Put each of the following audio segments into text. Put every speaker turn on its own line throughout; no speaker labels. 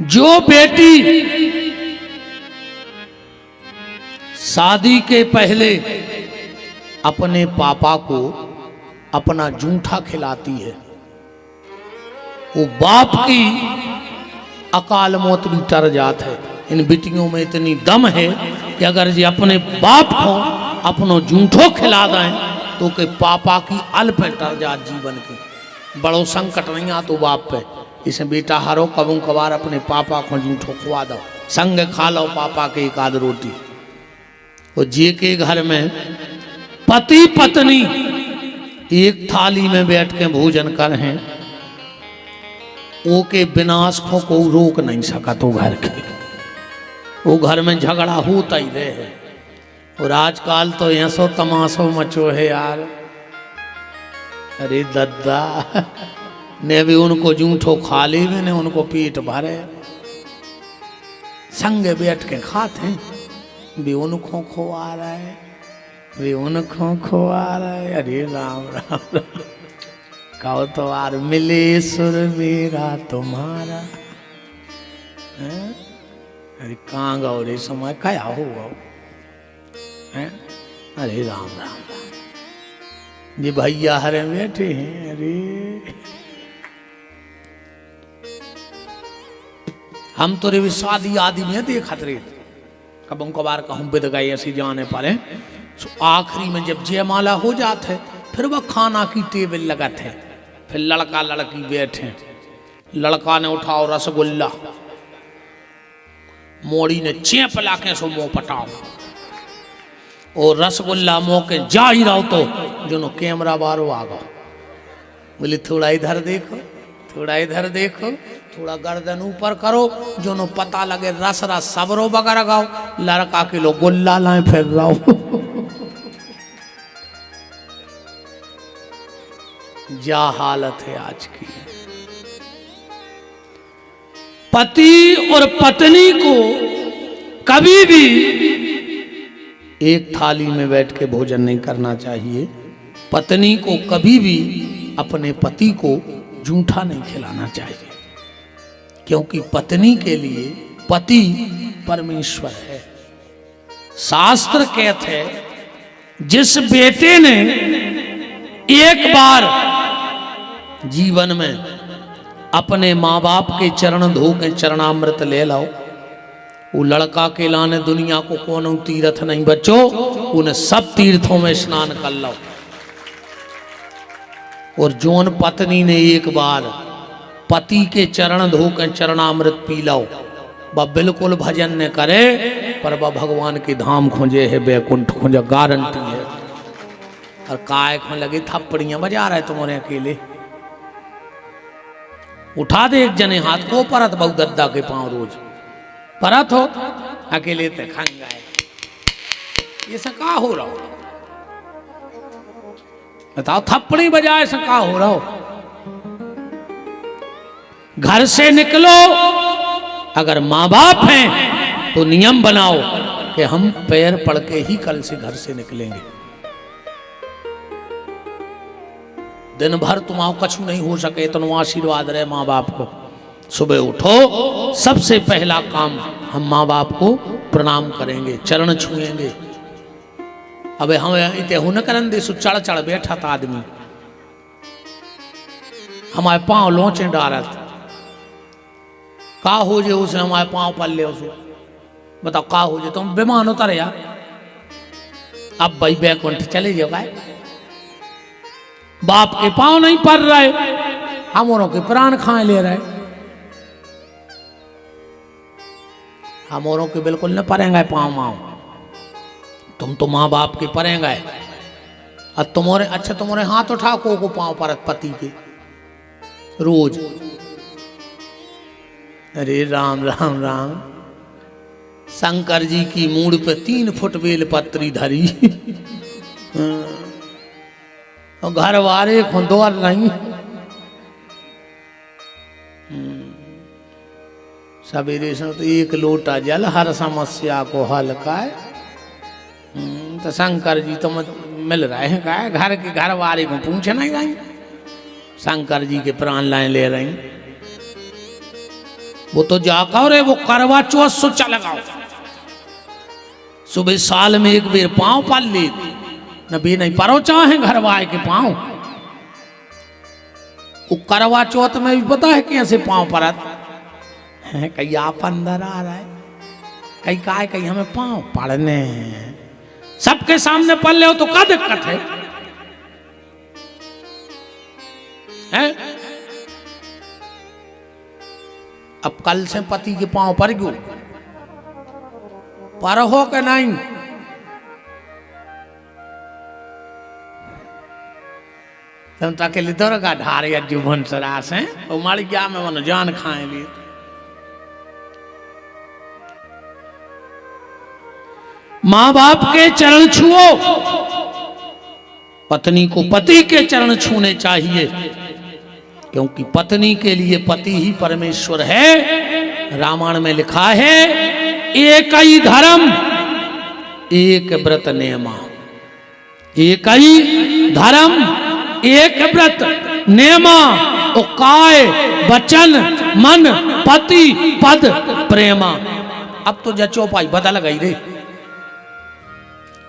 जो बेटी शादी के पहले अपने पापा को अपना जूठा खिलाती है, वो बाप की अकाल मौत भी टर जात है। इन बेटियों में इतनी दम है कि अगर ये अपने बाप को अपनो जूठो खिला दें तो के पापा की अल पे टर जात जीवन की। बड़ो संकट नहीं आ तो बाप पे, इसे बेटा हारो कबू कबार अपने पापा को जूठो खुआ दो, संग खा लो पापा के एक आध रोटी। और जे के घर में पति पत्नी एक थाली में बैठ के भोजन कर हैं, वो के विनाश को कोई रोक नहीं सका तो घर के, वो घर में झगड़ा होता ही रहे। और आजकल तो ऐसो तमाशो मचो है यार, अरे दद्दा ने भी उनको जूठो खा ली, मैंने उनको पेट भरे, संग बैठ के खाते भी उनको खुआ रहा है, भी उनको खुआ रहा है। अरे राम राम राम, कहो तो यार मिले सुर मेरा तुम्हारा है? अरे कहाँ गो रे समय क्या होगा है? अरे राम राम राम, ये भैया हरे बैठे हैं। अरे हम तो रे शादी आदि में देखत रहे, कब कबार कहूँ बिद गए ऐसी जाने पर आखिरी में जब जयमाला हो जाते है, फिर वह खाना की टेबल लगत है, फिर लड़का लड़की बैठे, लड़का ने उठाओ रसगुल्ला, मोड़ी ने चेप लाके सो मुंह पटाओ, और रसगुल्ला मुंह के जा ही रहो तो जो कैमरा बारो आ गो, बोले थोड़ा इधर देखो, थोड़ा इधर देखो, थोड़ा गर्दन ऊपर करो, जो नो पता लगे रस रस सबरो बगैर गाओ, लड़का के लो गुल्ला लाए फिर रहो। जा हालत है आज की। पति और पत्नी को कभी भी एक थाली में बैठ के भोजन नहीं करना चाहिए। पत्नी को कभी भी अपने पति को जूठा नहीं खिलाना चाहिए, क्योंकि पत्नी के लिए पति परमेश्वर है। शास्त्र कहते हैं जिस बेटे ने एक बार जीवन में अपने माँ बाप के चरण धो के चरणामृत ले लाओ, वो लड़का के लाने दुनिया को कोनो तीर्थ नहीं बचो, उन सब तीर्थों में स्नान कर लो। और जोन पत्नी ने एक बार पति के चरण धो के चरणामृत पी लो, वह बिल्कुल भजन न करे पर वह भगवान के धाम खोजे है, बैकुंठ खोजे, गारंटी है। और काय खो लगे थप्पड़ियां बजा रहे तुम्हारे अकेले, उठा दे एक जने हाथ को, परत बहु दद्दा के पांव रोज परत हो, अकेले ते खंग गए। ये सब का हो रहा हो बताओ, थप्पड़ी बजाए से का हो रहा हो। घर से निकलो, अगर माँ बाप हैं तो नियम बनाओ कि हम पैर पड़ के ही कल से घर से निकलेंगे। दिन भर तुम्हारा कछु नहीं हो सके तो आशीर्वाद रहे माँ बाप को। सुबह उठो, सबसे पहला काम हम माँ बाप को प्रणाम करेंगे, चरण छुएंगे। अबे हम इतने न करन दे, चढ़ चढ़ बैठा था आदमी, हमारे पांव लोचे डारत, का हो जे उसने हमारे पांव पल ले उसे, बताओ का हो जे, तुम बेमान उतर यार। अब भाई बैकुंठ चले जाओ, बाप के पांव नहीं पड़ रहे, हमों के प्राण खाए ले रहे, हमों के बिल्कुल न पड़ेंगे पांव माओ, तुम तो माँ बाप के पड़ेंगे। और तुम्हारे अच्छा तुम्हारे हाथ उठा को पांव परत पति के रोज। अरे राम राम राम, शंकर जी की मूड़ पे 3 फुट बेल पत्री धरी और घर वाले खुंदवार नहीं, सवेरे से तो 1 लोटा जल हर समस्या को हल का है। तो शंकर जी तो मिल रहे हैं, का घर के घर वाले को पूछे नहीं रही, शंकर जी के प्राण लाए ले रही। वो तो जाकर रे वो करवा चौथ सोचा लगाओ, सुबह साल में एक बेर पांव पाल ले न बे नहीं परो चाहे घर वाए के पांव। वो करवा चौथ में भी पता है कैसे पांव परत है, कहीं आप अंदर आ रहा है, कहीं का है, कहीं हमें पांव पड़ने सबके सामने पढ़ ले हो तो क्या दिक्कत है? अब कल से पति के पांव पर क्यों पर हो के नहीं? तुम तक लिदर का ढार या जुबन सरास है और मारी क्या में मन जान खाए लिए। मां बाप के चरण छुओ, पत्नी को पति के चरण छूने चाहिए, क्योंकि पत्नी के लिए पति ही परमेश्वर है। रामायण में लिखा है एक ही धर्म एक व्रत नेमा, एक ही धर्म एक व्रत नेमा, ओ काय वचन मन पति पद प्रेमा। अब तो जचो पाई बदल गई रे,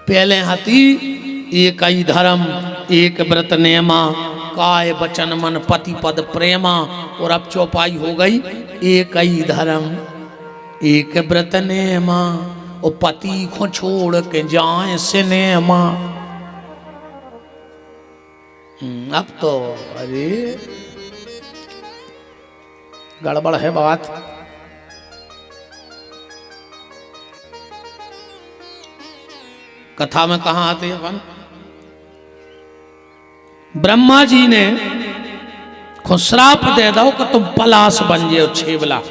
पहले हती एक ही धर्म एक व्रत नेमा, काय वचन मन पति पद प्रेमा, और अब चौपाई हो गई एक ही धर्म एक व्रत नेमा, और पति को छोड़ के जाए सिनेमा। अब तो अरे गड़बड़ है बात। कथा में कहा आते हैं अपन, ब्रह्मा जी ने खुद श्राप दे दो कि तुम पलाश बन जाओ छेवला,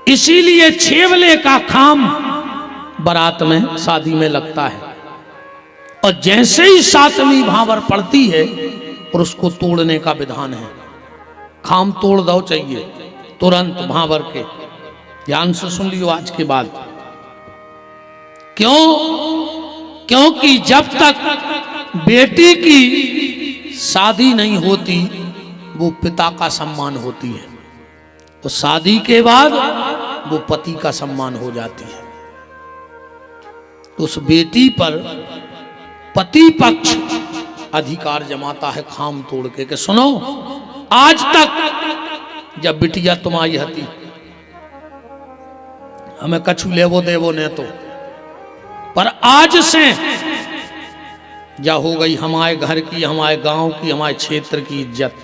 इसीलिए छेवले का खाम बारात में शादी में लगता है, और जैसे ही सातवीं भावर पड़ती है और उसको तोड़ने का विधान है, खाम तोड़ दो चाहिए तुरंत भावर के। ध्यान से सुन लियो आज के बाद, क्यों? क्योंकि जब तक बेटी की शादी नहीं होती वो पिता का सम्मान होती है, तो शादी के बाद वो पति का सम्मान हो जाती है। तो उस बेटी पर पति पक्ष अधिकार जमाता है खाम तोड़ के, कि सुनो आज तक जब बिटिया तुम आई हती हमें कछु लेवो देवो ने तो, पर आज से जा हो गई हमारे घर की, हमारे गांव की, हमारे क्षेत्र की इज्जत।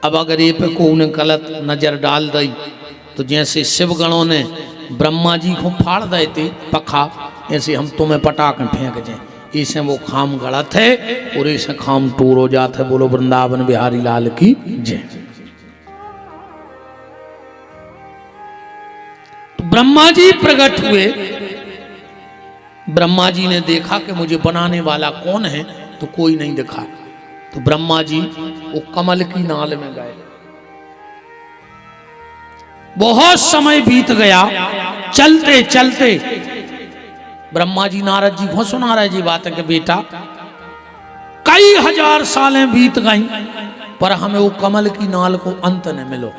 अब अगर ये पे को उन्हें गलत नजर डाल दी तो जैसे शिवगणों ने ब्रह्मा जी को फाड़ दे थे पखा, ऐसे हम तुम्हें पटाख फेंक जाए। इसे वो खाम गलत है और इसे खाम टूर हो जाता है। बोलो वृंदावन बिहारी लाल की जय। तो ब्रह्मा जी प्रकट हुए, ब्रह्मा जी ने देखा कि मुझे बनाने वाला कौन है, तो कोई नहीं दिखा। तो ब्रह्मा जी वो कमल की नाल में गए। बहुत समय बीत गया, चलते चलते ब्रह्मा जी नारद जी को सुना रहे जी बात है कि बेटा कई हजार सालें बीत गई पर हमें वो कमल की नाल को अंत न मिलो।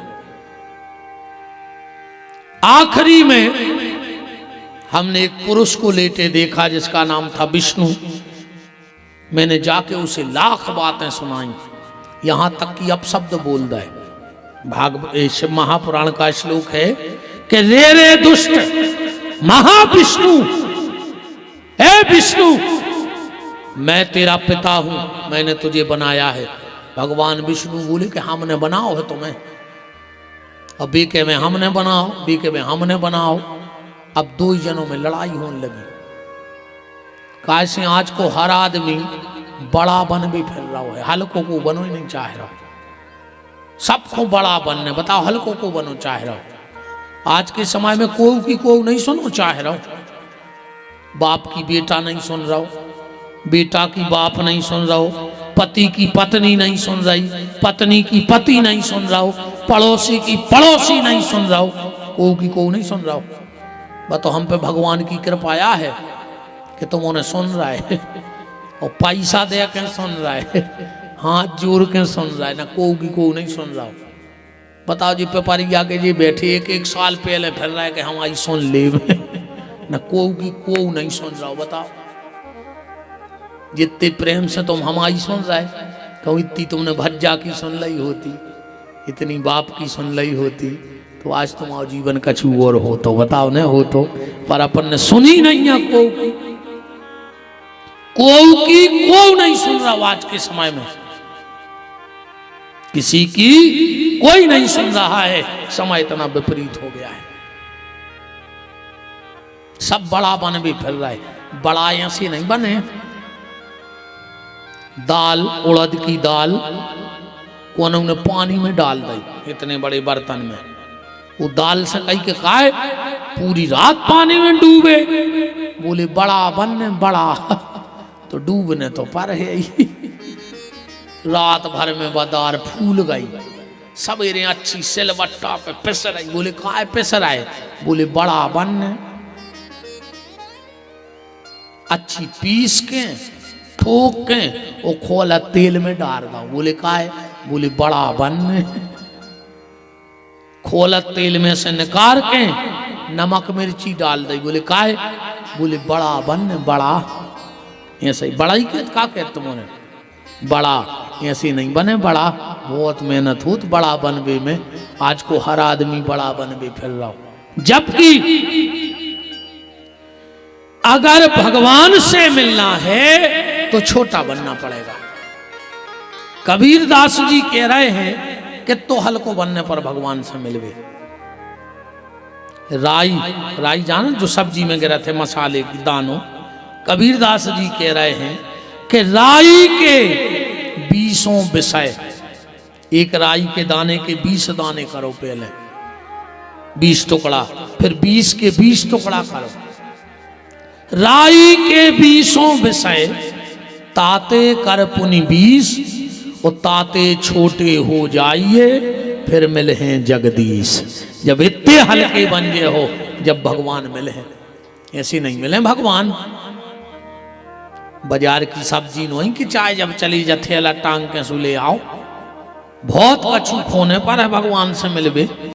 आखिरी में हमने एक पुरुष को लेटे देखा जिसका नाम था विष्णु। मैंने जाके उसे लाख बातें सुनाई, यहां तक कि अपशब्द बोल दे। शिव महापुराण का श्लोक है कि रे दुष्ट महाविष्णु, हे विष्णु मैं तेरा पिता हूं, मैंने तुझे बनाया है। भगवान विष्णु बोले कि हमने बनाओ है तुम्हें, और बीके में हमने बनाओ, बीके में हमने बनाओ। अब दो ही जनों में लड़ाई होने लगी। कैसे आज को हर आदमी बड़ा बन भी फिर रहा है, हल्कों को बनो ही नहीं चाह रहा। सबको बड़ा बनने, बताओ हल्कों को बनो चाह रहा हो। आज के समय में कोई की कोई नहीं सुनो चाह रहा हो। बाप की बेटा नहीं सुन रहा हो, बेटा की बाप नहीं सुन रहा हो, पति की पत्नी नहीं सुन रही, पत्नी की पति नहीं सुन रहा हो, पड़ोसी की पड़ोसी नहीं सुन रहा हो, कोई की कोई नहीं सुन रहा हो। तो हम पे भगवान की कृपा आया है कि तुम उन्हें सुन रहा है, और पैसा दे के सुन रहा है, हाथ जोड़ के सुन रहा है, ना कोई की कोई नहीं सुन रहा हो। बताओ जी, पेपरिया के जी बैठे एक साल पहले फिर रहा है कि हम आई सुन ले न को की को नहीं सुन रहा हो। बताओ जितने प्रेम से तुम हम आई सुन रहे, कहूँ इतनी तुमने भज्जा की सुन ली होती, इतनी बाप की सुन ली होती, तो आज तुम्हारा जीवन कछु और हो तो बताओ न हो तो। पर अपन ने सुनी नहीं है को नहीं सुन रहा आज के समय में, किसी की कोई नहीं सुन रहा है। समय इतना विपरीत हो गया है, सब बड़ा बन भी फिर रहा है। बड़ा ऐसे नहीं बने, दाल उड़द की दाल को उन्होंने पानी में डाल दी इतने बड़े बर्तन में, वो दाल से कहीं के खाए पूरी रात पानी में डूबे। बोले बड़ा बनने बड़ा तो डूबने तो पर है ही। रात भर में बाजार फूल गई, सवेरे अच्छी सिलवट्टा पे पिसर आई। बोले काय पिसर आए? बोले बड़ा बनने, अच्छी पीस के ठोक के वो खोला तेल में डाल दो। बोले काय? बोले बड़ा बनने। खोला तेल में से निकाल के नमक मिर्ची डाल दी। बोले काय? बोले बड़ा बनने। बड़ा ऐसे ही बड़ा ही क्या कहते तुमने? बड़ा ऐसे नहीं बने, बड़ा बहुत मेहनत हो बड़ा बनवे में। आज को हर आदमी बड़ा बनवे फिर रहा हो, जबकि अगर भगवान से मिलना है तो छोटा बनना पड़ेगा। कबीर दास जी कह रहे हैं कि तो हल्को बनने पर भगवान से मिलवे। राई जानो जो सब्जी में गिरा थे मसाले की दानों, कबीर दास जी कह रहे हैं कि राई के 20 विषय, एक राई के दाने के 20 दाने करो, पहले 20 टुकड़ा, फिर 20 के 20 टुकड़ा करो। राई के 20 विषय ताते कर पुनि 20, और ताते छोटे हो जाइए फिर मिले हैं जगदीश। जब इतने हल्के बन गए हो, जब भगवान मिले हैं, ऐसे नहीं मिले भगवान। बाजार की सब्जी नहीं कि चाहे जब चली जा थैला टांग के सु ले आओ, बहुत कछु खोने पर है भगवान से मिलवे।